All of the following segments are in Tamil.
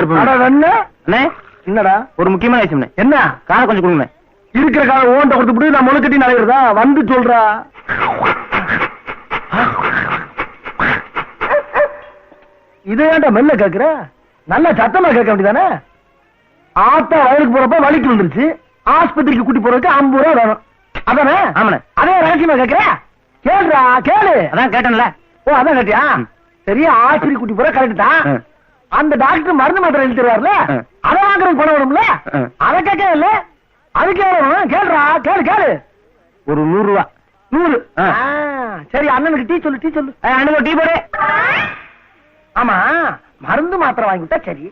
இருப்பேன். என்னடா ஒரு முக்கியமான விஷயம். என்ன? காலை கொஞ்சம் கொடுங்க. இருக்கிற காலை ஓண்ட கொடுத்துட்டு நான் முளைக்கட்டி நலையிறதா வந்து சொல்றா. இதை ஏன்டா மெல்ல கேக்குற? நல்ல சத்தமா கேட்க வேண்டியதானே? ஆத்தா வயலுக்கு போறப்ப வலிக்கு வந்துருச்சு, ஆஸ்பத்திரிக்கு கூட்டி போறதுக்கு 50 ரூபா வேணும். அதானே? ஆமாண்ணே. அதே ரகசியமா கேக்குற? கேளுடா கேளு. அதான் கேட்டேன்ல. ஓ அதான் கேட்டியா? சரியா, ஆஸ்பத்திரி கூட்டி போற கரெக்ட் தான். அந்த டாக்டர் மருந்து மாத்திரை எழுதி தருவார்ல, அதை வாங்குறதுக்கு பணம் வரும்ல, அதை கேட்க இல்ல. அதுக்கு எவ்வளவு? கேளுடா கேளு கேளு. ஒரு 100 ரூபா. 100. சரி, அண்ணனுக்கு டீ சொல்லு, டீ சொல்லு. அண்ணன் டீ போடு. ஆமா, மருந்து மாத்திரை வாங்கி விட்டா சரி.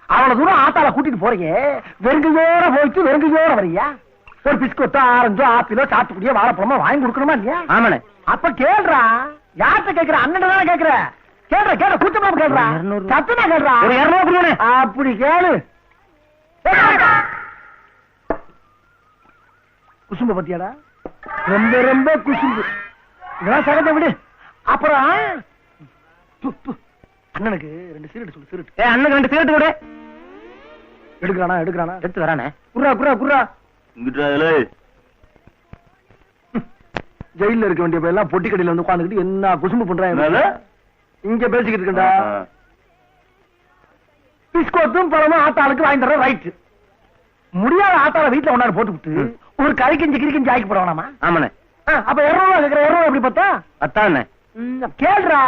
அவ்வளவு தூரம் ஆத்தால கூட்டிட்டு போறீங்க, வெறுங்கையோட போயிட்டு வெறுங்கையோட வரையா? ஒரு பிஸ்கொட்டோ ஆரஞ்சோ ஆப்பிளோ சாத்துக்குடியோ வாழைப்பழமோ வாங்கி கொடுக்கணுமா இல்லையா? ஆமாண்ணே. அப்ப கேள்றா. யார்கிட்ட கேக்குற? அண்ணன் தானே கேக்குற. கேள்ற கேள்ற, கூச்சமா கேள்றா, சத்தமா கேள்றா. ஒரு 200 கொடுங்க. அப்படி கேளு. குசும்ப பத்தியாடா, ரொம்ப ரொம்ப குசும்பு. இதெல்லாம் சகஜ விடு. அப்புறம் அண்ணனுக்கு 2 சிகரெட் சொல்லு. சிகரெட். அண்ணனுக்கு 2 சிகரெட் கொடு. எடுக்கிறானா? எடுக்கிறானா? எடுத்து வரானே. குர்ரா குர்ரா குர்ரா. ஜெயில இருக்க வேண்டிய பேர் பொட்டி கடையில வந்து உட்காந்துக்கிட்டு என்ன குசும்பு பண்றாங்க? இங்க பேசிக்கிட்டு இருக்கா. பிஸ்கோத்தும் பழமும் ஆத்தாளுக்கு வாங்கி தர ரைட். முடியாத ஆத்தால வீட்டுல ஒன்னாரு போட்டுவிட்டு ஒரு கறிக்கஞ்சி கிரிக்கஞ்சி ஆக்கி போடுவானாமா? ஆமாண்ணே. அப்ப 200 ரூபா கேக்குற. 200 எப்படி பார்த்தா? பத்தாண்ணே. கேளுடா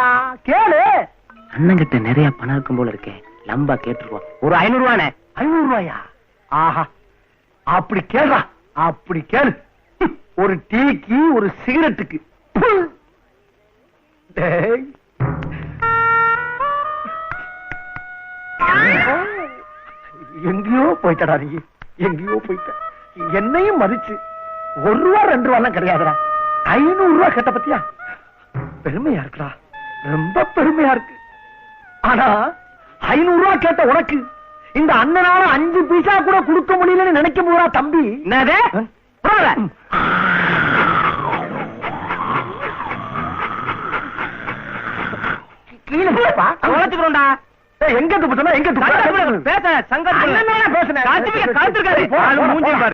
கேளு. அண்ணன் கிட்ட நிறைய பணம் இருக்கும் போல இருக்கே, லம்பா கேட்டுருவா. ஒரு 500 ரூபாண்ணே. 500 ரூபாயா? ஆஹா, அப்படி கேளுடா, அப்படி கேளு. ஒரு டீக்கு ஒரு சிகரெட்டுக்கு. எங்கேயோ போயிட்டடா நீ, எங்கேயோ போயிட்ட. என்னையும் மதிச்சு 1 ரூபா 2 ரூபா கிடையாதுடா, 500 ரூபா கேட்ட பத்தியா? பெருமையா இருக்குடா, ரொம்ப பெருமையா இருக்கு. ஆனா 500 ரூபா கேட்ட உனக்கு இந்த அண்ணனால 5 பைசா கூட கொடுக்க முடியலன்னு நினைக்க போறா தம்பி. என்னது? கீழே போப்பா. உழைச்சுக்கிறோம்டா. எங்க துப்பு சொன்னா? எங்க துப்பு? பேச சங்கத்து பேசுனேன். கழுத்து இருக்காரு. மூஞ்சி பாரு.